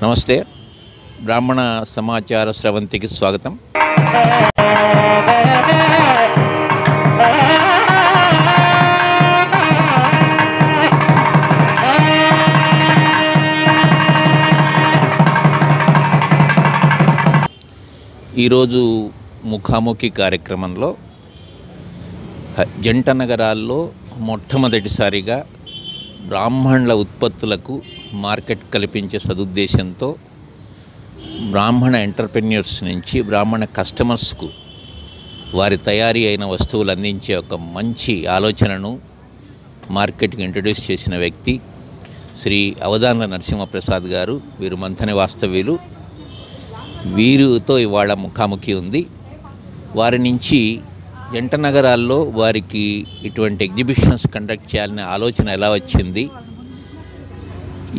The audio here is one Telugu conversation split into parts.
నమస్తే. బ్రాహ్మణ సమాచార స్రవంతికి స్వాగతం. ఈరోజు ముఖాముఖి కార్యక్రమంలో జంట నగరాల్లో మొట్టమొదటిసారిగా బ్రాహ్మణుల ఉత్పత్తులకు మార్కెట్ కల్పించే సదుద్దేశంతో బ్రాహ్మణ ఎంటర్ప్రెన్యూర్స్ నుంచి బ్రాహ్మణ కస్టమర్స్కు వారి తయారీ అయిన వస్తువులు అందించే ఒక మంచి ఆలోచనను మార్కెట్కి ఇంట్రడ్యూస్ చేసిన వ్యక్తి శ్రీ అవధాన్ల నరసింహప్రసాద్ గారు. వీరు మంథని వాస్తవ్యులు. వీరితో ఇవాళ ముఖాముఖి ఉంది. వారి నుంచి జంట నగరాల్లో వారికి ఇటువంటి ఎగ్జిబిషన్స్ కండక్ట్ చేయాలనే ఆలోచన ఎలా వచ్చింది,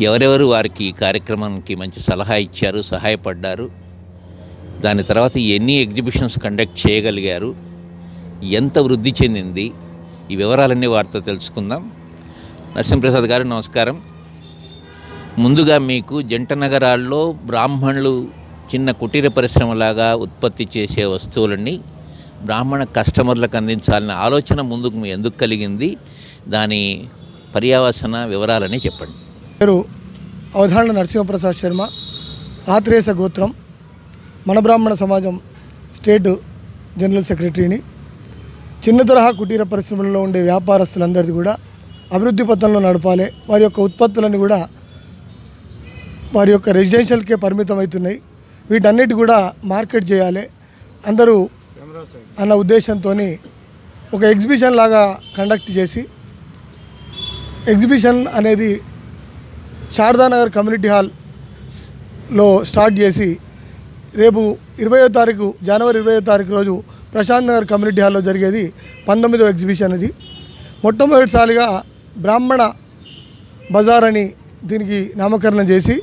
ఎవరెవరు వారికి ఈ కార్యక్రమానికి మంచి సలహా ఇచ్చారు, సహాయపడ్డారు, దాని తర్వాత ఎన్ని ఎగ్జిబిషన్స్ కండక్ట్ చేయగలిగారు, ఎంత వృద్ధి చెందింది, ఈ వివరాలన్నీ వారితో తెలుసుకుందాం. నరసింహప్రసాద్ గారు నమస్కారం. ముందుగా మీకు జంట నగరాల్లో బ్రాహ్మణులు చిన్న కుటీర పరిశ్రమలాగా ఉత్పత్తి చేసే వస్తువులని బ్రాహ్మణ కస్టమర్లకు అందించాలనే ఆలోచన ముందుకు ఎందుకు కలిగింది, దాని పర్యావసన వివరాలని చెప్పండి. పేరు అవధాన్ల నరసింహప్రసాద్ శర్మ, ఆత్రేయ గోత్రం, మన బ్రాహ్మణ సమాజం స్టేట్ జనరల్ సెక్రటరీని. చిన్న తరహా కుటీర పరిశ్రమల్లో ఉండే వ్యాపారస్తులందరిది కూడా అభివృద్ధి పథంలో నడపాలి. వారి యొక్క ఉత్పత్తులను కూడా వారి యొక్క రెసిడెన్షియల్కే పరిమితం అవుతున్నాయి. వీటన్నిటి కూడా మార్కెట్ చేయాలి అందరూ అన్న ఉద్దేశంతో ఒక ఎగ్జిబిషన్ లాగా కండక్ట్ చేసి, ఎగ్జిబిషన్ అనేది శారదానగర్ కమ్యూనిటీ హాల్లో స్టార్ట్ చేసి రేపు 20వ తారీఖు జనవరి 20వ తారీఖు రోజు ప్రశాంత్ నగర్ కమ్యూనిటీ హాల్లో జరిగేది 19వ ఎగ్జిబిషన్. ఇది మొట్టమొదటిసారిగా బ్రాహ్మణ బజార్ అని దీనికి నామకరణం చేసి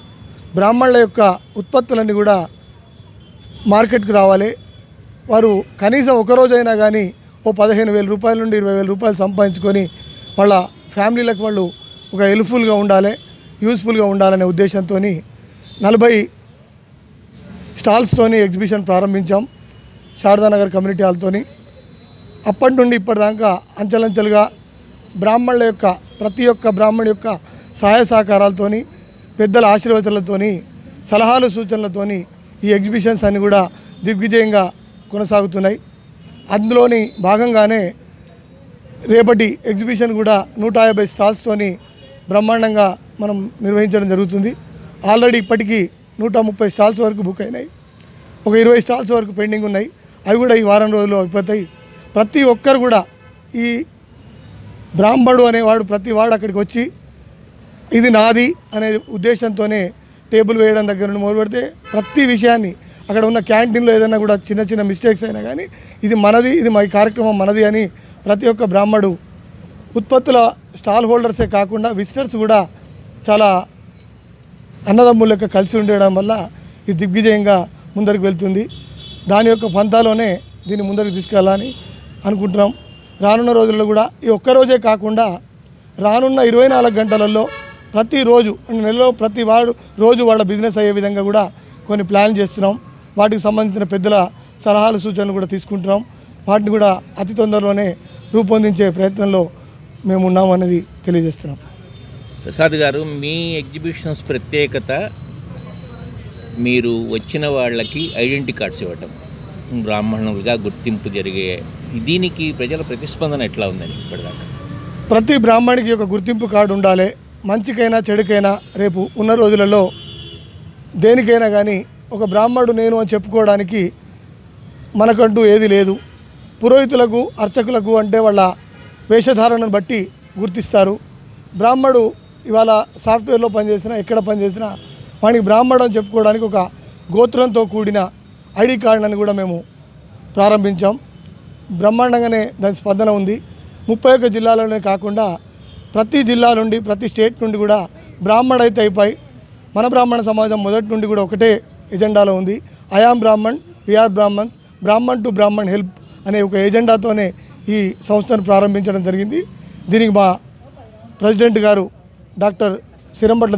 బ్రాహ్మణుల యొక్క ఉత్పత్తులన్నీ కూడా మార్కెట్కి రావాలి. వారు కనీసం ఒకరోజైనా కానీ ఓ 15,000 రూపాయల నుండి 20,000 రూపాయలు సంపాదించుకొని వాళ్ళ ఫ్యామిలీలకు వాళ్ళు ఒక హెల్ప్ఫుల్గా ఉండాలి, యూస్ఫుల్గా ఉండాలనే ఉద్దేశంతో 40 స్టాల్స్తోని ఎగ్జిబిషన్ ప్రారంభించాం శారదానగర్ కమ్యూనిటీ హాల్తో. అప్పటి నుండి ఇప్పటిదాకా అంచెలంచెలుగా బ్రాహ్మణుల యొక్క ప్రతి ఒక్క బ్రాహ్మణుడి యొక్క సహాయ సహకారాలతోని, పెద్దల ఆశీర్వచనలతోని, సలహాలు సూచనలతోని ఈ ఎగ్జిబిషన్స్ అన్నీ కూడా దిగ్విజయంగా కొనసాగుతున్నాయి. అందులోని భాగంగానే రేపటి ఎగ్జిబిషన్ కూడా 150 స్టాల్స్తోని బ్రహ్మాండంగా మనం నిర్వహించడం జరుగుతుంది. ఆల్రెడీ ఇప్పటికీ 130 స్టాల్స్ వరకు బుక్ అయినాయి. ఒక 20 స్టాల్స్ వరకు పెండింగ్ ఉన్నాయి. అవి కూడా ఈ వారం రోజుల్లో అయిపోతాయి. ప్రతి ఒక్కరు కూడా ఈ బ్రాహ్మణుడు అనేవాడు ప్రతి వాడు అక్కడికి వచ్చి ఇది నాది అనే ఉద్దేశంతోనే టేబుల్ వేయడం దగ్గర నుండి మొదలు పెడితే ప్రతి విషయాన్ని అక్కడ ఉన్న క్యాంటీన్లో ఏదైనా కూడా చిన్న చిన్న మిస్టేక్స్ అయినా కానీ ఇది మనది, ఇది మా కార్యక్రమం మనది అని ప్రతి ఒక్క బ్రాహ్మణుడు ఉత్పత్తుల స్టాల్ హోల్డర్సే కాకుండా విజిటర్స్ కూడా చాలా అన్నదమ్ముల యొక్క కలిసి ఉండడం వల్ల ఇది దిగ్విజయంగా ముందరికి వెళ్తుంది. దాని యొక్క పంతాలోనే దీన్ని ముందరికి తీసుకెళ్ళాలని అనుకుంటున్నాం. రానున్న రోజుల్లో కూడా ఈ ఒక్కరోజే కాకుండా రానున్న 24 గంటలలో ప్రతిరోజు నెలలో ప్రతి రోజు వాళ్ళ బిజినెస్ అయ్యే విధంగా కూడా కొన్ని ప్లాన్ చేస్తున్నాం. వాటికి సంబంధించిన పెద్దల సలహాలు సూచనలు కూడా తీసుకుంటున్నాం. వాటిని కూడా అతి తొందరలోనే రూపొందించే ప్రయత్నంలో మేము ఉన్నామనేది తెలియజేస్తున్నాం. ప్రసాద్ గారు, మీ ఎగ్జిబిషన్స్ ప్రత్యేకత మీరు వచ్చిన వాళ్ళకి ఐడెంటిటీ కార్డ్స్ ఇవ్వటం, బ్రాహ్మణులుగా గుర్తింపు జరిగే. దీనికి ప్రజల ప్రతిస్పందన ఎట్లా ఉందని ఇప్పటిదాకా? ప్రతి బ్రాహ్మణికి ఒక గుర్తింపు కార్డు ఉండాలి. మంచికైనా చెడుకైనా రేపు ఉన్న రోజులలో దేనికైనా కానీ ఒక బ్రాహ్మణుడు నేను అని చెప్పుకోవడానికి మనకంటూ ఏది లేదు. పురోహితులకు, అర్చకులకు అంటే వాళ్ళ వేషధారణను బట్టి గుర్తిస్తారు. బ్రాహ్మణుడు ఇవాళ సాఫ్ట్వేర్లో పనిచేసినా, ఎక్కడ పనిచేసినా వానికి బ్రాహ్మణుడు అని చెప్పుకోవడానికి ఒక గోత్రంతో కూడిన ఐడి కార్డుని కూడా మేము ప్రారంభించాం. బ్రహ్మాండంగానే దాని స్పందన ఉంది. 31 జిల్లాలోనే కాకుండా ప్రతి జిల్లా నుండి, ప్రతి స్టేట్ నుండి కూడా బ్రాహ్మణ అయితే అయిపోయి మన బ్రాహ్మణ సమాజం మొదటి నుండి కూడా ఒకటే ఎజెండాలో ఉంది. I am Brahmin, we are Brahmins, Brahmin to Brahmin help అనే ఒక ఎజెండాతోనే ఈ సంస్థను ప్రారంభించడం జరిగింది. దీనికి మా ప్రెసిడెంట్ గారు డాక్టర్ సిరంబట్ల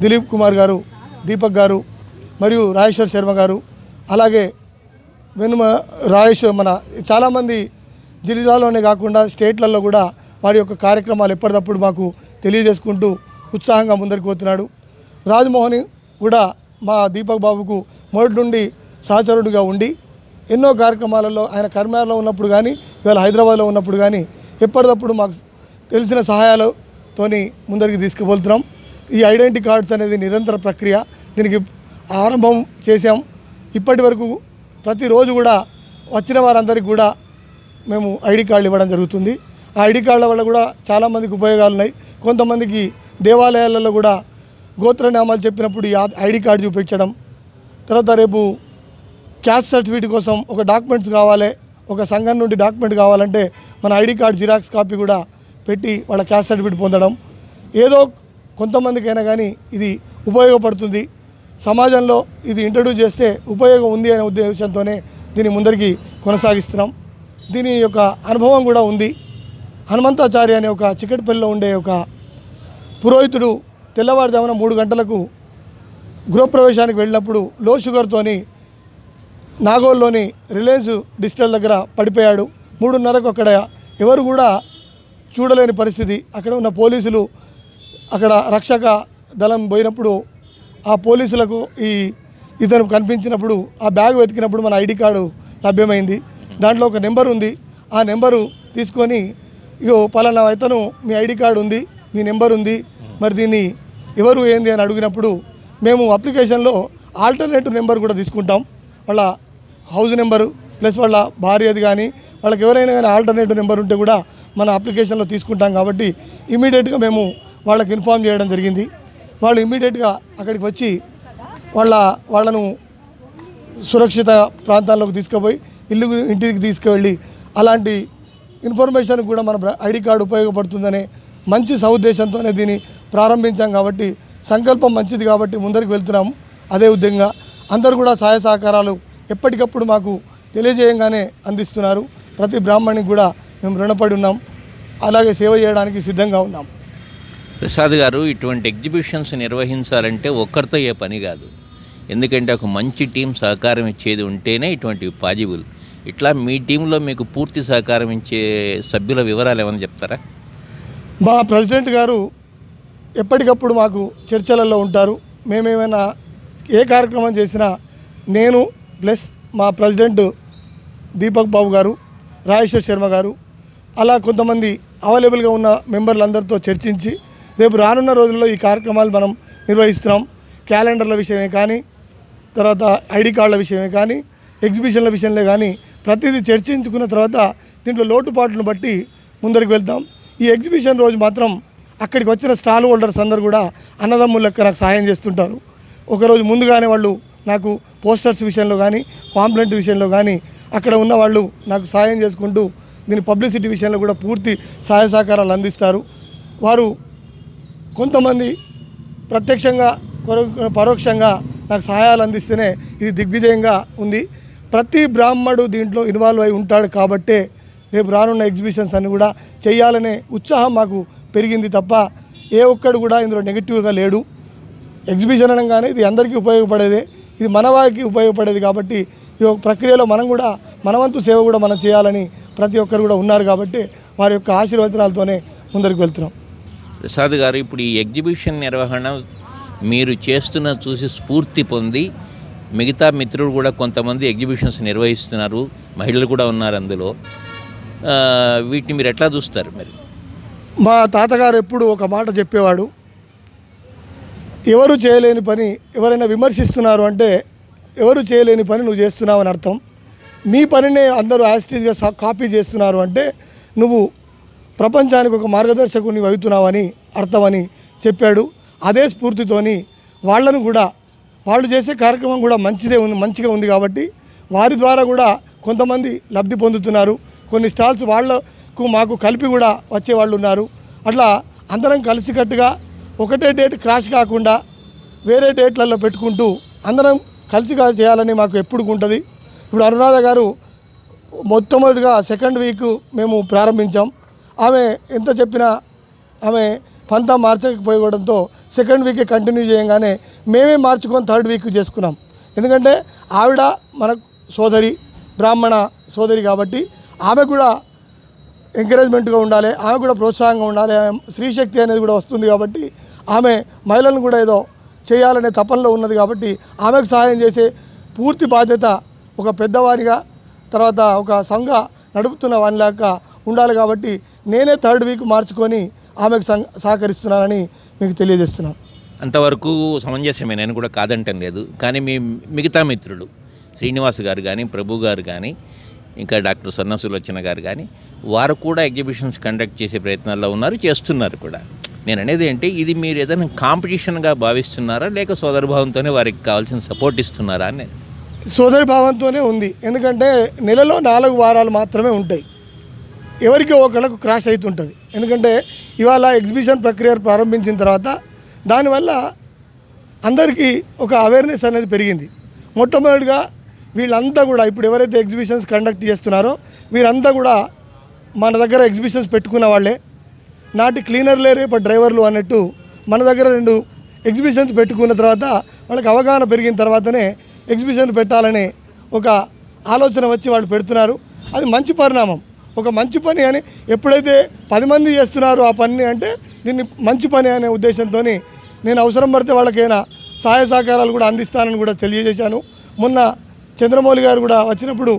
దిలీప్ కుమార్ గారు దీపక్ గారు మరియు రాజేశ్వర్ శర్మ గారు, అలాగే మన చాలామంది జిల్లాలోనే కాకుండా స్టేట్లలో కూడా వారి యొక్క కార్యక్రమాలు ఎప్పటికప్పుడు మాకు తెలియజేసుకుంటూ ఉత్సాహంగా ముందరికి పోతున్నాడు. రాజమోహన్ కూడా మా దీపక్ బాబుకు మొదటి నుండి సహచరుడిగా ఉండి ఎన్నో కార్యక్రమాలలో ఆయన కర్మాలో ఉన్నప్పుడు కానీ ఇవాళ హైదరాబాద్లో ఉన్నప్పుడు కానీ ఎప్పటికప్పుడు మాకు తెలిసిన సహాయాలతోని ముందరికి తీసుకుపోతున్నాం. ఈ ఐడెంటిటీ కార్డ్స్ అనేది నిరంతర ప్రక్రియ. దీనికి ఆరంభం చేసాం. ఇప్పటి వరకు ప్రతిరోజు కూడా వచ్చిన వారందరికీ కూడా మేము ఐడి కార్డులు ఇవ్వడం జరుగుతుంది. ఆ ఐడి కార్డుల వల్ల కూడా చాలామందికి ఉపయోగాలు ఉన్నాయి. కొంతమందికి దేవాలయాలలో కూడా గోత్రనామాలు చెప్పినప్పుడు ఈ ఐడి కార్డు చూపించడం, తర్వాత రేపు క్యాస్ట్ సర్టిఫికేట్ కోసం ఒక డాక్యుమెంట్స్ కావాలి, ఒక సంఘం నుండి డాక్యుమెంట్ కావాలంటే మన ఐడి కార్డు జిరాక్స్ కాపీ కూడా పెట్టి వాళ్ళ క్యాస్ట్ సర్టిఫికేట్ పొందడం, ఏదో కొంతమందికైనా కానీ ఇది ఉపయోగపడుతుంది, సమాజంలో ఇది ఇంట్రడ్యూస్ చేస్తే ఉపయోగం ఉంది అనే ఉద్దేశంతోనే దీన్ని ముందరికి కొనసాగిస్తున్నాం. దీని యొక్క అనుభవం కూడా ఉంది. హనుమంతాచార్య అనే ఒక చికట్పల్లిలో ఉండే ఒక పురోహితుడు తెల్లవారుజామున 3 గంటలకు గృహప్రవేశానికి వెళ్ళినప్పుడు లో షుగర్తోని నాగోల్లోని రిలయన్స్ డిజిటల్ దగ్గర పడిపోయాడు. 3:30కు అక్కడ ఎవరు కూడా చూడలేని పరిస్థితి. అక్కడ ఉన్న పోలీసులు అక్కడ రక్షక దళం పోయినప్పుడు ఆ పోలీసులకు ఇతను కనిపించినప్పుడు ఆ బ్యాగ్ వెతికినప్పుడు మన ఐడి కార్డు లభ్యమైంది. దాంట్లో ఒక నెంబర్ ఉంది. ఆ నెంబరు తీసుకొని ఇగో పలానా ఇతను మీ ఐడి కార్డు ఉంది, మీ నెంబర్ ఉంది, మరి దీన్ని ఎవరు ఏంది అని అడిగినప్పుడు మేము అప్లికేషన్లో ఆల్టర్నేటివ్ నెంబర్ కూడా తీసుకుంటాం. వాళ్ళ హౌస్ నెంబరు ప్లస్ వాళ్ళ భార్యది కానీ వాళ్ళకి ఎవరైనా కానీ ఆల్టర్నేటివ్ నెంబర్ ఉంటే కూడా మన అప్లికేషన్లో తీసుకుంటాం. కాబట్టి ఇమీడియట్గా మేము వాళ్ళకి ఇన్ఫామ్ చేయడం జరిగింది. వాళ్ళు ఇమీడియట్గా అక్కడికి వచ్చి వాళ్ళను సురక్షిత ప్రాంతాల్లోకి తీసుకుపోయి ఇంటికి తీసుకువెళ్ళి అలాంటి ఇన్ఫర్మేషన్ కూడా మన ఐడి కార్డు ఉపయోగపడుతుందనే మంచి సదుద్దేశంతోనే దీన్ని ప్రారంభించాం. కాబట్టి సంకల్పం మంచిది కాబట్టి ముందరికి వెళ్తున్నాము. అదే విధంగా అందరూ కూడా సహాయ సహకారాలు ఎప్పటికప్పుడు మాకు తెలియజేయంగానే అందిస్తున్నారు. ప్రతి బ్రాహ్మణికి కూడా మేము రుణపడి ఉన్నాం. అలాగే సేవ చేయడానికి సిద్ధంగా ఉన్నాం. ప్రసాద్ గారు, ఇటువంటి ఎగ్జిబిషన్స్ నిర్వహించాలంటే ఒక్కరితో ఏ పని కాదు. ఎందుకంటే ఒక మంచి టీం సహకారం ఇచ్చేది ఉంటేనే ఇటువంటివి పాజిబుల్. ఇట్లా మీ టీంలో మీకు పూర్తి సహకారం ఇచ్చే సభ్యుల వివరాలు ఏమైనా చెప్తారా? మా ప్రెసిడెంట్ గారు ఎప్పటికప్పుడు మాకు చర్చలలో ఉంటారు. మేమేమైనా ఏ కార్యక్రమం చేసినా నేను ప్లస్ మా ప్రెసిడెంట్ దీపక్ బాబు గారు, రాజేశ్వర్ శర్మ గారు, అలా కొంతమంది అవైలబుల్గా ఉన్న మెంబర్లందరితో చర్చించి రేపు రానున్న రోజుల్లో ఈ కార్యక్రమాలు మనం నిర్వహిస్తున్నాం. క్యాలెండర్ల విషయమే కానీ, తర్వాత ఐడి కార్డుల విషయమే కానీ, ఎగ్జిబిషన్ల విషయంలో కానీ ప్రతిదీ చర్చించుకున్న తర్వాత దీంట్లో లోటుపాట్లను బట్టి ముందరికి వెళ్తాం. ఈ ఎగ్జిబిషన్ రోజు మాత్రం అక్కడికి వచ్చిన స్టాల్ హోల్డర్స్ అందరూ కూడా అన్నదమ్ముల లెక్క నాకు సహాయం చేస్తుంటారు. ఒకరోజు ముందుగానే వాళ్ళు నాకు పోస్టర్స్ విషయంలో కానీ, పాంప్లెంట్ విషయంలో కానీ అక్కడ ఉన్న వాళ్ళు నాకు సహాయం చేసుకుంటూ దీని పబ్లిసిటీ విషయంలో కూడా పూర్తి సహాయ సహకారాలు అందిస్తారు. వారు కొంతమంది ప్రత్యక్షంగా పరోక్షంగా నాకు సహాయాలు అందిస్తేనే ఇది దిగ్విజయంగా ఉంది. ప్రతి బ్రాహ్మడు దీంట్లో ఇన్వాల్వ్ అయి ఉంటాడు కాబట్టే రేపు రానున్న ఎగ్జిబిషన్స్ అన్ని కూడా చేయాలనే ఉత్సాహం మాకు పెరిగింది తప్ప ఏ ఒక్కడు కూడా ఇందులో నెగిటివ్గా లేడు. ఎగ్జిబిషన్ అనగానే ఇది అందరికీ ఉపయోగపడేదే, ఇది మన వారికి ఉపయోగపడేది. కాబట్టి ఈ ప్రక్రియలో మనం కూడా మనవంతు సేవ కూడా మనం చేయాలని ప్రతి ఒక్కరు కూడా ఉన్నారు. కాబట్టి వారి యొక్క ఆశీర్వచనాలతోనే ముందరికి వెళ్తున్నాం. ప్రసాద్ గారు, ఇప్పుడు ఈ ఎగ్జిబిషన్ నిర్వహణ మీరు చూసి స్ఫూర్తి పొంది మిగతా మిత్రులు కూడా కొంతమంది ఎగ్జిబిషన్స్ నిర్వహిస్తున్నారు, మహిళలు కూడా ఉన్నారు అందులో. వీటిని మీరు ఎట్లా చూస్తారు? మరి మా తాతగారు ఎప్పుడు ఒక మాట చెప్పేవాడు, ఎవరు చేయలేని పని ఎవరైనా విమర్శిస్తున్నారు అంటే ఎవరు చేయలేని పని నువ్వు చేస్తున్నావు అని అర్థం. మీ పనినే అందరూ యాస్టీజ్గా కాపీ చేస్తున్నారు అంటే నువ్వు ప్రపంచానికి ఒక మార్గదర్శకుని అవుతున్నావని అర్థమని చెప్పాడు. అదే స్ఫూర్తితోని వాళ్ళను కూడా వాళ్ళు చేసే కార్యక్రమం కూడా మంచిగా ఉంది కాబట్టి వారి ద్వారా కూడా కొంతమంది లబ్ధి పొందుతున్నారు. కొన్ని స్టాల్స్ వాళ్లకు మాకు కలిపి కూడా వచ్చేవాళ్ళు ఉన్నారు. అట్లా అందరం కలిసికట్టుగా ఒకటే డేట్ క్రాష్ కాకుండా వేరే డేట్లలో పెట్టుకుంటూ అందరం కలిసిగా చేయాలని మాకు ఎప్పుడు ఉంటుంది. ఇప్పుడు అనురాధ గారు మొట్టమొదటిగా 2nd వీక్ మేము ప్రారంభించాం. ఆమె ఎంత చెప్పినా ఆమె పంతా మార్చకపోవడంతో సెకండ్ వీకే కంటిన్యూ చేయగానే మేమే మార్చుకొని థర్డ్ వీక్ చేసుకున్నాం. ఎందుకంటే ఆవిడ మన సోదరి, బ్రాహ్మణ సోదరి కాబట్టి ఆమె కూడా ఎంకరేజ్మెంట్గా ఉండాలి, ఆమె కూడా ప్రోత్సాహంగా ఉండాలి. స్త్రీశక్తి అనేది కూడా వస్తుంది కాబట్టి ఆమె మహిళలను కూడా ఏదో చేయాలనే తపనలో ఉన్నది కాబట్టి ఆమెకు సహాయం చేసే పూర్తి బాధ్యత ఒక పెద్దవారిగా, తర్వాత ఒక సంఘ నడుపుతున్న వానిలాగా ఉండాలి. కాబట్టి నేనే థర్డ్ వీక్ మార్చుకొని ఆమెకు సహకరిస్తున్నానని మీకు తెలియజేస్తున్నాను. అంతవరకు సమంజసమే, నేను కూడా కాదంటం లేదు. కానీ మీ మిగతా మిత్రులు శ్రీనివాస్ గారు కానీ, ప్రభు గారు కానీ, ఇంకా డాక్టర్ సన్నసులోచన గారు కానీ, వారు కూడా ఎగ్జిబిషన్స్ కండక్ట్ చేసే ప్రయత్నాల్లో ఉన్నారు, చేస్తున్నారు కూడా. నేను అనేది ఏంటి, ఇది మీరు ఏదైనా కాంపిటీషన్గా భావిస్తున్నారా, లేక సోదరభావంతోనే వారికి కావాల్సిన సపోర్ట్ ఇస్తున్నారా అని? సోదరి భావంతోనే ఉంది. ఎందుకంటే నెలలో 4 వారాలు మాత్రమే ఉంటాయి. ఎవరికి ఒకళ్ళకు క్రాష్ అవుతుంటుంది. ఎందుకంటే ఇవాళ ఎగ్జిబిషన్ ప్రక్రియ ప్రారంభించిన తర్వాత దానివల్ల అందరికీ ఒక అవేర్నెస్ అనేది పెరిగింది. మొట్టమొదటిగా వీళ్ళంతా కూడా ఇప్పుడు ఎవరైతే ఎగ్జిబిషన్స్ కండక్ట్ చేస్తున్నారో వీరంతా కూడా మన దగ్గర ఎగ్జిబిషన్స్ పెట్టుకున్న వాళ్ళే, నాటి క్లీనర్లే రేపు డ్రైవర్లు అన్నట్టు మన దగ్గర 2 ఎగ్జిబిషన్స్ పెట్టుకున్న తర్వాత వాళ్ళకి అవగాహన పెరిగిన తర్వాతనే ఎగ్జిబిషన్ పెట్టాలనే ఒక ఆలోచన వచ్చి వాళ్ళు పెడుతున్నారు. అది మంచి పరిణామం, ఒక మంచి పని అని. ఎప్పుడైతే 10 మంది చేస్తున్నారు ఆ పని అంటే దీన్ని మంచి పని అనే ఉద్దేశంతో నేను అవసరం పడితే వాళ్ళకైనా సహాయ సహకారాలు కూడా అందిస్తానని కూడా తెలియజేశాను. మొన్న చంద్రమౌళి గారు కూడా వచ్చినప్పుడు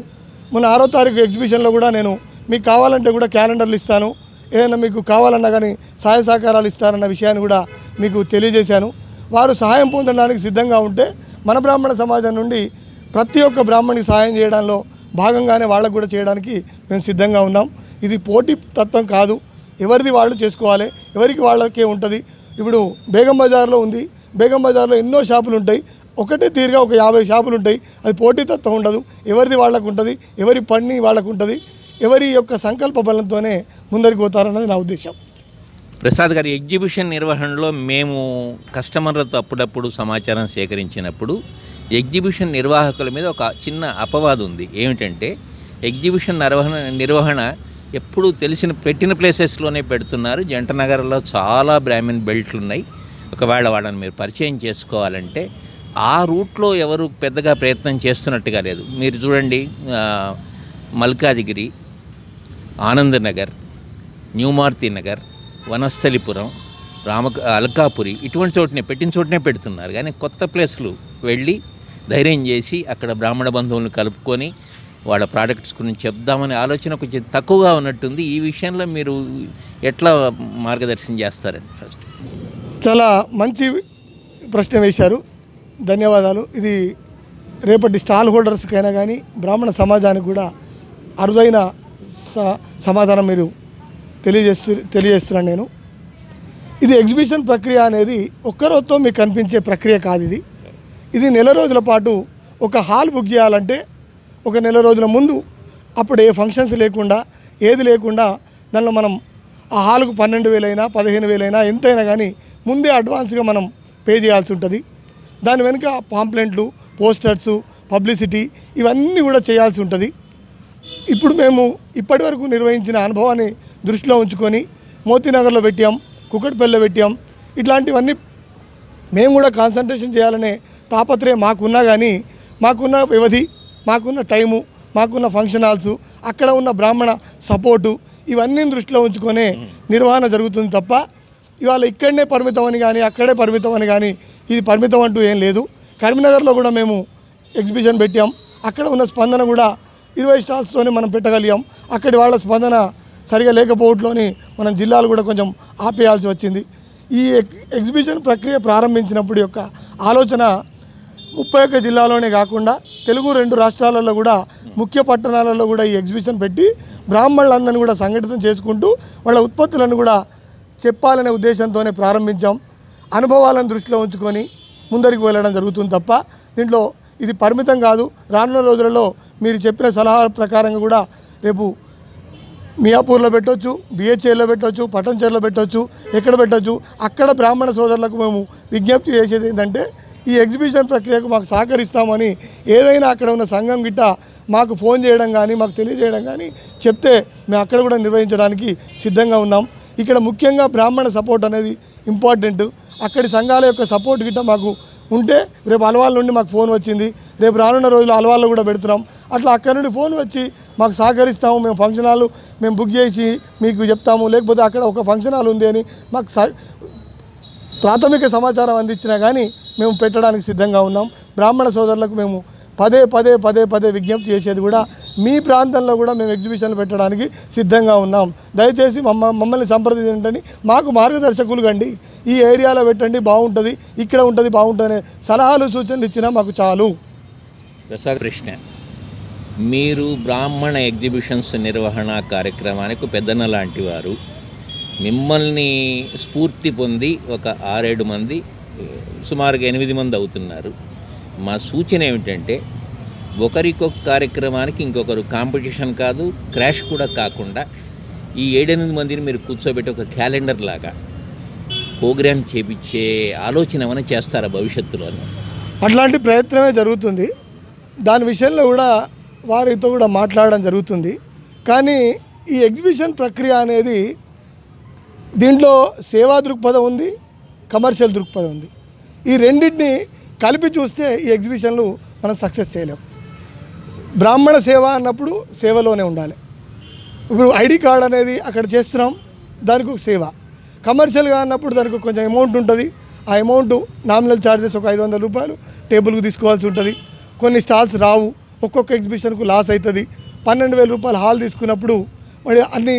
మొన్న 6వ తారీఖు ఎగ్జిబిషన్లో కూడా నేను మీకు కావాలంటే కూడా క్యాలెండర్లు ఇస్తాను, ఏదైనా మీకు కావాలన్నా కానీ సహాయ సహకారాలు ఇస్తారన్న విషయాన్ని కూడా మీకు తెలియజేశాను. వారు సహాయం పొందడానికి సిద్ధంగా ఉంటే మన బ్రాహ్మణ సమాజం నుండి ప్రతి ఒక్క బ్రాహ్మణికి సహాయం చేయడంలో భాగంగానే వాళ్ళకు కూడా చేయడానికి మేము సిద్ధంగా ఉన్నాం. ఇది పోటీ తత్వం కాదు, ఎవరిది వాళ్ళు చేసుకోవాలి, ఎవరికి వాళ్ళకే ఉంటుంది. ఇప్పుడు బేగం బజార్లో ఉంది, బేగం బజార్లో ఎన్నో షాపులు ఉంటాయి, ఒకటే తీరుగా ఒక 50 షాపులు ఉంటాయి. అది పోటీతత్వం ఉండదు, ఎవరిది వాళ్ళకు ఉంటుంది, ఎవరి పని వాళ్ళకు ఉంటుంది, ఎవరి యొక్క సంకల్ప బలంతోనే ముందరికి పోతారన్నది నా ఉద్దేశం. ప్రసాద్ గారి ఎగ్జిబిషన్ నిర్వహణలో మేము కస్టమర్లతో అప్పుడప్పుడు సమాచారం సేకరించినప్పుడు ఎగ్జిబిషన్ నిర్వాహకుల మీద ఒక చిన్న అపవాదం ఉంది. ఏమిటంటే ఎగ్జిబిషన్ నిర్వహణ ఎప్పుడు పెట్టిన ప్లేసెస్లోనే పెడుతున్నారు. జంట నగరంలో చాలా బ్రాహ్మణ్ బెల్ట్లు ఉన్నాయి. ఒకవేళ వాళ్ళని మీరు పరిచయం చేసుకోవాలంటే ఆ రూట్లో ఎవరు పెద్దగా ప్రయత్నం చేస్తున్నట్టుగా లేదు. మీరు చూడండి, మల్కాజిగిరి, ఆనందనగర్, న్యూమార్తి నగర్, వనస్థలిపురం, అల్కాపురి ఇటువంటి చోటనే పెట్టిన చోటనే పెడుతున్నారు. కానీ కొత్త ప్లేస్లు వెళ్ళి ధైర్యం చేసి అక్కడ బ్రాహ్మణ బంధువులను కలుపుకొని వాళ్ళ ప్రోడక్ట్స్ గురించి చెప్దామనే ఆలోచన కొంచెం తక్కువగా ఉన్నట్టుంది. ఈ విషయంలో మీరు ఎట్లా మార్గదర్శనం చేస్తారండి? ఫస్ట్ చాలా మంచి ప్రశ్న వేశారు, ధన్యవాదాలు. ఇది రేపటి స్టాల్ హోల్డర్స్కైనా కానీ బ్రాహ్మణ సమాజానికి కూడా అరుదైన సమాధానం మీరు తెలియజేస్తున్నాను నేను. ఇది ఎగ్జిబిషన్ ప్రక్రియ అనేది ఒక్కరోజుతో మీకు కనిపించే ప్రక్రియ కాదు. ఇది నెల రోజుల పాటు ఒక హాల్ బుక్ చేయాలంటే ఒక నెల రోజుల ముందు, అప్పుడు ఏ ఫంక్షన్స్ లేకుండా ఏది లేకుండా దానిలో మనం ఆ హాల్కు 12,000 అయినా 15,000 అయినా ఎంతైనా కానీ ముందే అడ్వాన్స్గా మనం పే చేయాల్సి ఉంటుంది. దాని వెనుక పాంప్లెంట్లు, పోస్టర్స్, పబ్లిసిటీ ఇవన్నీ కూడా చేయాల్సి ఉంటుంది. ఇప్పుడు మేము ఇప్పటివరకు నిర్వహించిన అనుభవాన్ని దృష్టిలో ఉంచుకొని మోతీనగర్లో పెట్టాం, కుకట్పల్లిలో పెట్టాం. ఇట్లాంటివన్నీ మేము కూడా కాన్సన్ట్రేషన్ చేయాలనే తాపత్రయం మాకున్నా కానీ మాకున్న వ్యవధి, మాకున్న టైము, మాకున్న ఫంక్షన్ హాల్స్, అక్కడ ఉన్న బ్రాహ్మణ సపోర్టు ఇవన్నీ దృష్టిలో ఉంచుకొనే నిర్వహణ జరుగుతుంది తప్ప ఇవాళ ఇక్కడనే పరిమితం అని కానీ అక్కడే పరిమితం అని కానీ ఇది పరిమితం అంటూ ఏం లేదు. కరీంనగర్లో కూడా మేము ఎగ్జిబిషన్ పెట్టాం, అక్కడ ఉన్న స్పందన కూడా 20 స్టాల్స్తోనే మనం పెట్టగలిగాం. అక్కడి వాళ్ళ స్పందన సరిగా లేకపోవట్లోని మనం జిల్లాలు కూడా కొంచెం ఆపేయాల్సి వచ్చింది. ఈ ఎగ్జిబిషన్ ప్రక్రియ ప్రారంభించినప్పుడు యొక్క ఆలోచన 31 జిల్లాలోనే కాకుండా తెలుగు 2 రాష్ట్రాలలో కూడా ముఖ్య పట్టణాలలో కూడా ఈ ఎగ్జిబిషన్ పెట్టి బ్రాహ్మణులందరినీ కూడా సంఘటితం చేసుకుంటూ వాళ్ళ ఉత్పత్తులను కూడా చెప్పాలనే ఉద్దేశంతోనే ప్రారంభించాం. అనుభవాలను దృష్టిలో ఉంచుకొని ముందరికి వెళ్ళడం జరుగుతుంది తప్ప దీంట్లో ఇది పరిమితం కాదు. రానున్న రోజులలో మీరు చెప్పిన సలహాల ప్రకారంగా కూడా రేపు మియాపూర్లో పెట్టవచ్చు, బిహెచ్ఏలో పెట్టవచ్చు, పట్టణచేరులో పెట్టవచ్చు, ఎక్కడ పెట్టవచ్చు. అక్కడ బ్రాహ్మణ సోదరులకు మేము విజ్ఞప్తి చేసేది ఏంటంటే ఈ ఎగ్జిబిషన్ ప్రక్రియకు మాకు సహకరిస్తామని ఏదైనా అక్కడ ఉన్న సంఘం గిట్ట మాకు ఫోన్ చేయడం కానీ మాకు తెలియజేయడం కానీ చెప్తే మేము అక్కడ కూడా నిర్వహించడానికి సిద్ధంగా ఉన్నాం. ఇక్కడ ముఖ్యంగా బ్రాహ్మణ సపోర్ట్ అనేది ఇంపార్టెంట్. అక్కడి సంఘాల యొక్క సపోర్ట్ గిట్ట మాకు ఉంటే రేపు అలవాళ్ళ నుండి మాకు ఫోన్ వచ్చింది, రేపు రానున్న రోజుల్లో అలవాళ్ళు కూడా పెడుతున్నాం, అట్లా అక్కడ నుండి ఫోన్ వచ్చి మాకు సహకరిస్తాము, మేము ఫంక్షన్ హాల్ మేము బుక్ చేసి మీకు చెప్తాము, లేకపోతే అక్కడ ఒక ఫంక్షన్ హాల్ ఉంది అని మాకు ప్రాథమిక సమాచారం అందించినా కానీ మేము పెట్టడానికి సిద్ధంగా ఉన్నాం. బ్రాహ్మణ సోదరులకు మేము పదే పదే పదే పదే విజ్ఞప్తి చేసేది కూడా మీ ప్రాంతంలో కూడా మేము ఎగ్జిబిషన్లు పెట్టడానికి సిద్ధంగా ఉన్నాం. దయచేసి మమ్మల్ని సంప్రదించండి, మాకు మార్గదర్శకులు కండి, ఈ ఏరియాలో పెట్టండి బాగుంటుంది, ఇక్కడ ఉంటుంది బాగుంటుంది అనే సలహాలు సూచనలు ఇచ్చినా మాకు చాలు. ప్రసాద్ ప్రశ్న, మీరు బ్రాహ్మణ ఎగ్జిబిషన్స్ నిర్వహణ కార్యక్రమానికి పెద్దన్న లాంటి వారు, మిమ్మల్ని స్ఫూర్తి పొంది ఒక 6-7 మంది సుమారుగా 8 మంది అవుతున్నారు. మా సూచన ఏమిటంటే ఒకరికొక కార్యక్రమానికి ఇంకొకరు కాంపిటీషన్ కాదు, క్రాష్ కూడా కాకుండా ఈ 7-8 మందిని మీరు కూర్చోబెట్టి ఒక క్యాలెండర్ లాగా ప్రోగ్రామ్ చేపించే ఆలోచన ఏమైనా చేస్తారా భవిష్యత్తులో? అట్లాంటి ప్రయత్నమే జరుగుతుంది. దాని విషయంలో కూడా వారితో కూడా మాట్లాడడం జరుగుతుంది. కానీ ఈ ఎగ్జిబిషన్ ప్రక్రియ అనేది దీంట్లో సేవా దృక్పథం ఉంది, కమర్షియల్ దృక్పథం ఉంది. ఈ రెండింటిని కలిపి చూస్తే ఈ ఎగ్జిబిషన్లు మనం సక్సెస్ చేయలేం. బ్రాహ్మణ సేవ అన్నప్పుడు సేవలోనే ఉండాలి. ఇప్పుడు ఐడి కార్డ్ అనేది అక్కడ చేస్తున్నాం, దానికి ఒక సేవ. కమర్షియల్గా అన్నప్పుడు దానికి కొంచెం అమౌంట్ ఉంటుంది. ఆ అమౌంట్ నామినల్ ఛార్జెస్ ఒక 500 రూపాయలు టేబుల్కి తీసుకోవాల్సి ఉంటుంది. కొన్ని స్టాల్స్ రావు, ఒక్కొక్క ఎగ్జిబిషన్కు లాస్ అవుతుంది. 12,000 రూపాయలు హాల్ తీసుకున్నప్పుడు మరి అన్ని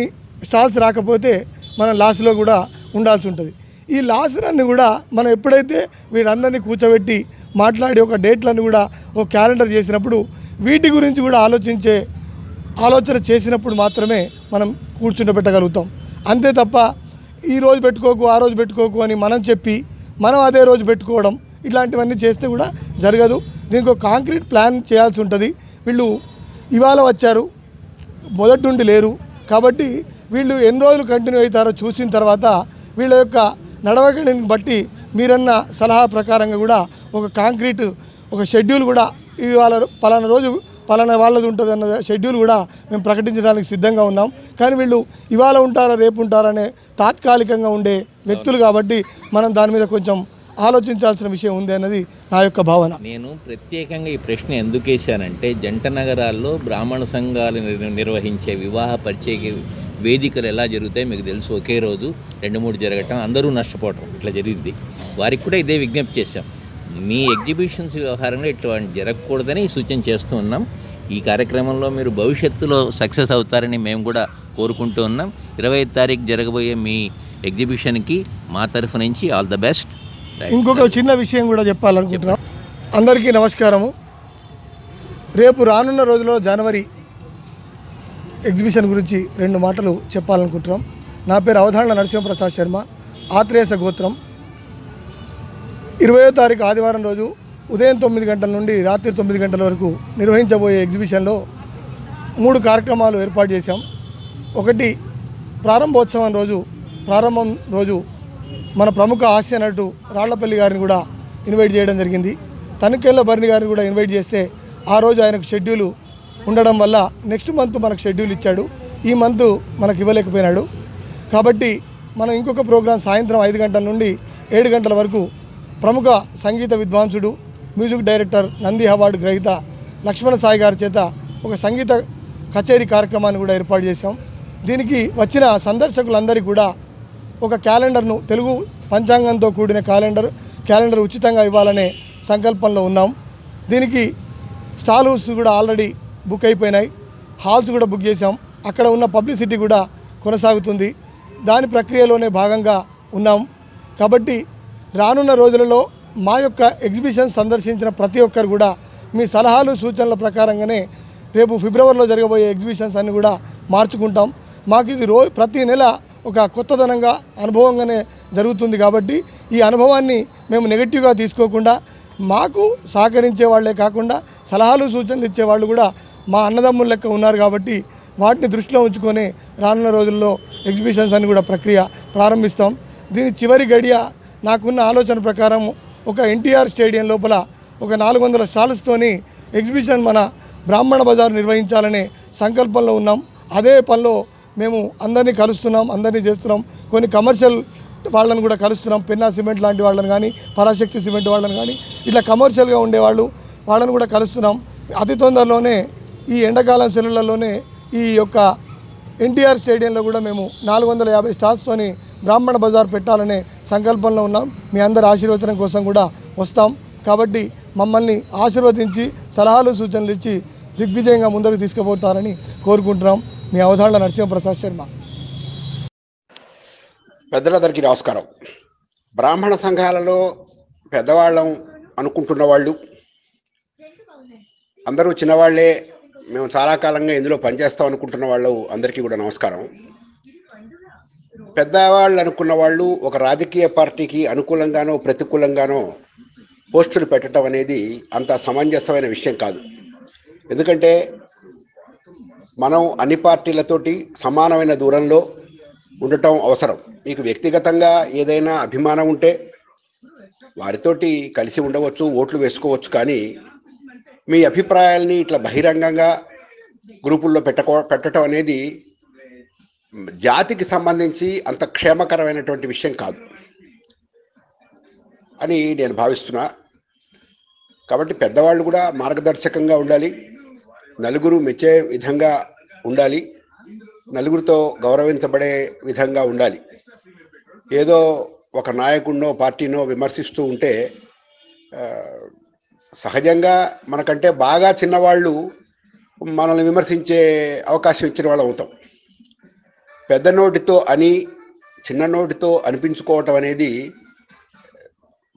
స్టాల్స్ రాకపోతే మనం లాస్లో కూడా ఉండాల్సి ఉంటుంది. ఈ లాస్లన్నీ కూడా మనం ఎప్పుడైతే వీరందరినీ కూర్చోబెట్టి మాట్లాడి ఒక డేట్లను కూడా ఒక క్యాలెండర్ చేసినప్పుడు వీటి గురించి కూడా ఆలోచన చేసినప్పుడు మాత్రమే మనం కూర్చుండబెట్టగలుగుతాం. అంతే తప్ప ఈ రోజు పెట్టుకోకు ఆ రోజు పెట్టుకోకు అని మనం చెప్పి మనం అదే రోజు పెట్టుకోవడం ఇట్లాంటివన్నీ చేస్తే కూడా జరగదు. దీనికి ఒక కాంక్రీట్ ప్లాన్ చేయాల్సి ఉంటుంది. వీళ్ళు ఇవాళ వచ్చారు, మొదటి నుండి లేరు కాబట్టి వీళ్ళు ఎన్ని రోజులు కంటిన్యూ అవుతారో చూసిన తర్వాత వీళ్ళ యొక్క నడవడిని బట్టి మీరన్న సలహా ప్రకారంగా కూడా ఒక కాంక్రీట్ ఒక షెడ్యూల్ కూడా ఇవాళ పలానా రోజు పలానా వాళ్ళది ఉంటుంది అన్న షెడ్యూల్ కూడా మేము ప్రకటించడానికి సిద్ధంగా ఉన్నాం. కానీ వీళ్ళు ఇవాళ ఉంటారా రేపు ఉంటారా అనే తాత్కాలికంగా ఉండే వ్యక్తులు కాబట్టి మనం దాని మీద కొంచెం ఆలోచించాల్సిన విషయం ఉంది అన్నది నా యొక్క భావన. నేను ప్రత్యేకంగా ఈ ప్రశ్న ఎందుకు వేశానంటే జంట నగరాల్లో బ్రాహ్మణ సంఘాలు నిర్వహించే వివాహ పరిచయ వేదికలు ఎలా జరుగుతాయి మీకు తెలుసు. ఒకే రోజు 2-3 జరగటం, అందరూ నష్టపోవటం ఇట్లా జరిగింది. వారికి కూడా ఇదే విజ్ఞప్తి చేశాం. మీ ఎగ్జిబిషన్స్ వ్యవహారంలో ఇటువంటి జరగకూడదని సూచన చేస్తూ ఉన్నాం. ఈ కార్యక్రమంలో మీరు భవిష్యత్తులో సక్సెస్ అవుతారని మేము కూడా కోరుకుంటూ ఉన్నాం. 25వ తారీఖు జరగబోయే మీ ఎగ్జిబిషన్కి మా తరఫు నుంచి ఆల్ ద బెస్ట్. ఇంకొక చిన్న విషయం కూడా చెప్పాలనుకుంటున్నాం. అందరికీ నమస్కారము. రేపు రానున్న రోజులో జనవరి ఎగ్జిబిషన్ గురించి 2 మాటలు చెప్పాలనుకుంటున్నాం. నా పేరు అవధారణ నరసింహప్రసాద్ శర్మ, ఆత్రేయస గోత్రం. 20వ తారీఖు ఆదివారం రోజు ఉదయం 9 గంటల నుండి రాత్రి 9 గంటల వరకు నిర్వహించబోయే ఎగ్జిబిషన్లో 3 కార్యక్రమాలు ఏర్పాటు చేశాం. ఒకటి ప్రారంభోత్సవం రోజు మన ప్రముఖ హాస్య నటుడు రాళ్లపల్లి గారిని కూడా ఇన్వైట్ చేయడం జరిగింది. తనికేళ్ల భరణి గారిని కూడా ఇన్వైట్ చేస్తే ఆ రోజు ఆయనకు షెడ్యూల్ ఉండడం వల్ల నెక్స్ట్ మంత్ మనకు షెడ్యూల్ ఇచ్చాడు. ఈ మంత్ మనకు ఇవ్వలేకపోయినాడు. కాబట్టి మనం ఇంకొక ప్రోగ్రాం సాయంత్రం 5 గంటల నుండి 7 గంటల వరకు ప్రముఖ సంగీత విద్వాంసుడు, మ్యూజిక్ డైరెక్టర్, నంది అవార్డు గ్రహీత లక్ష్మణ సాయి గారి చేత ఒక సంగీత కచేరీ కార్యక్రమాన్ని కూడా ఏర్పాటు చేశాం. దీనికి వచ్చిన సందర్శకులందరికీ కూడా ఒక క్యాలెండర్ను, తెలుగు పంచాంగంతో కూడిన క్యాలెండర్ ఉచితంగా ఇవ్వాలనే సంకల్పంలో ఉన్నాం. దీనికి స్టాల్స్ కూడా ఆల్రెడీ బుక్ అయిపోయినాయి, హాల్స్ కూడా బుక్ చేశాం. అక్కడ ఉన్న పబ్లిసిటీ కూడా కొనసాగుతుంది. దాని ప్రక్రియలోనే భాగంగా ఉన్నాం. కాబట్టి రానున్న రోజులలో మా యొక్క ఎగ్జిబిషన్ సందర్శించిన ప్రతి ఒక్కరు కూడా మీ సలహాలు సూచనల ప్రకారంగానే రేపు ఫిబ్రవరిలో జరగబోయే ఎగ్జిబిషన్స్ అన్ని కూడా మార్చుకుంటాం. మాకు ఇది ప్రతి నెల ఒక కొత్తదనంగా అనుభవంగానే జరుగుతుంది. కాబట్టి ఈ అనుభవాన్ని మేము నెగటివ్గా తీసుకోకుండా మాకు సహకరించే వాళ్ళే కాకుండా సలహాలు సూచనలు ఇచ్చేవాళ్ళు కూడా మా అన్నదమ్ముల లెక్క ఉన్నారు. కాబట్టి వాటిని దృష్టిలో ఉంచుకొని రానున్న రోజుల్లో ఎగ్జిబిషన్స్ అని కూడా ప్రక్రియ ప్రారంభిస్తాం. దీని చివరి గడియ నాకున్న ఆలోచన ప్రకారం ఒక ఎన్టీఆర్ స్టేడియం లోపల ఒక 400 స్టాల్స్తోని ఎగ్జిబిషన్ మన బ్రాహ్మణ బజార్ నిర్వహించాలనే సంకల్పంలో ఉన్నాం. అదే పనిలో మేము అందరినీ కలుస్తున్నాం, అందరినీ చేస్తున్నాం. కొన్ని కమర్షియల్ వాళ్ళని కూడా కలుస్తున్నాం, పెన్నా సిమెంట్ లాంటి వాళ్ళని కానీ, పరాశక్తి సిమెంట్ వాళ్ళని కానీ, ఇట్లా కమర్షియల్గా ఉండేవాళ్ళు వాళ్ళని కూడా కలుస్తున్నాం. అతి తొందరలోనే ఈ ఎండాకాలం సెలవులలోనే ఈ యొక్క ఎన్టీఆర్ స్టేడియంలో కూడా మేము 450 స్టాల్స్తోని బ్రాహ్మణ బజార్ పెట్టాలనే సంకల్పంలో ఉన్నాం. మీ అందరి ఆశీర్వచనం కోసం కూడా వస్తాం. కాబట్టి మమ్మల్ని ఆశీర్వదించి సలహాలు సూచనలు ఇచ్చి దిగ్విజయంగా ముందుకు తీసుకుపోతారని కోరుకుంటున్నాం. మీ అవధారణ నరసింహప్రసాద్ శర్మ. పెద్దలందరికీ నమస్కారం. బ్రాహ్మణ సంఘాలలో పెద్దవాళ్ళం అనుకుంటున్న వాళ్ళు అందరూ చిన్నవాళ్లే, మేము చాలా కాలంగా ఇందులో పనిచేస్తాం అనుకుంటున్న వాళ్ళు అందరికీ కూడా నమస్కారం. పెద్దవాళ్ళు అనుకున్న వాళ్ళు ఒక రాజకీయ పార్టీకి అనుకూలంగానో ప్రతికూలంగానో పోస్టులు పెట్టడం అనేది అంత సమంజసమైన విషయం కాదు. ఎందుకంటే మనం అన్ని పార్టీలతోటి సమానమైన దూరంలో ఉండటం అవసరం. మీకు వ్యక్తిగతంగా ఏదైనా అభిమానం ఉంటే వారితోటి కలిసి ఉండవచ్చు, ఓట్లు వేసుకోవచ్చు. కానీ మీ అభిప్రాయాల్ని ఇట్లా బహిరంగంగా గ్రూపుల్లో పెట్టడం అనేది జాతికి సంబంధించి అంత క్షేమకరమైనటువంటి విషయం కాదు అని నేను భావిస్తున్నా. కాబట్టి పెద్దవాళ్ళు కూడా మార్గదర్శకంగా ఉండాలి, నలుగురు మెచ్చే విధంగా ఉండాలి, నలుగురితో గౌరవించబడే విధంగా ఉండాలి. ఏదో ఒక నాయకుడినో పార్టీనో విమర్శిస్తూ ఉంటే సహజంగా మనకంటే బాగా చిన్నవాళ్ళు మనల్ని విమర్శించే అవకాశం ఇచ్చిన వాళ్ళు అవుతాం. పెద్ద నోటితో అని చిన్న నోటితో అనిపించుకోవటం అనేది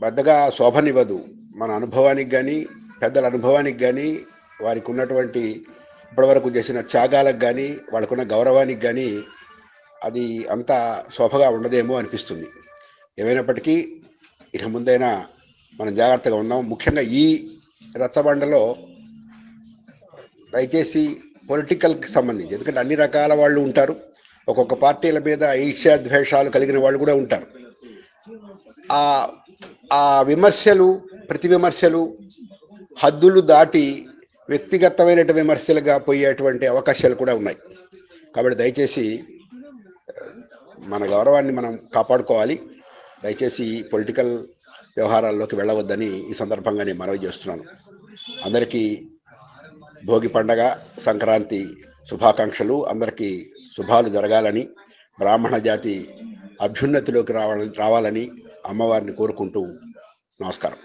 పెద్దగా శోభనివ్వదు. మన అనుభవానికి కానీ, పెద్దల అనుభవానికి కానీ, వారికి ఉన్నటువంటి ఇప్పటివరకు చేసిన త్యాగాలకు కానీ, వాళ్ళకున్న గౌరవానికి కానీ అది అంత శోభగా ఉండదేమో అనిపిస్తుంది. ఏమైనప్పటికీ ఇక ముందైనా మనం జాగ్రత్తగా ఉందాం. ముఖ్యంగా ఈ రచ్చబండలో దయచేసి పొలిటికల్కి సంబంధించి, ఎందుకంటే అన్ని రకాల వాళ్ళు ఉంటారు, ఒక్కొక్క పార్టీల మీద ఈర్ష్యాద్వేషాలు కలిగిన వాళ్ళు కూడా ఉంటారు. ఆ విమర్శలు, ప్రతి విమర్శలు హద్దులు దాటి వ్యక్తిగతమైన విమర్శలుగా పోయేటువంటి అవకాశాలు కూడా ఉన్నాయి. కాబట్టి దయచేసి మన గౌరవాన్ని మనం కాపాడుకోవాలి. దయచేసి పొలిటికల్ వ్యవహారాల్లోకి వెళ్ళవద్దని ఈ సందర్భంగా నేను మనవి చేస్తున్నాను. అందరికీ భోగి పండగ, సంక్రాంతి శుభాకాంక్షలు. అందరికీ శుభాలు జరగాలని, బ్రాహ్మణ జాతి అభ్యున్నతిలోకి రావాలని అమ్మవారిని కోరుకుంటూ నమస్కారం.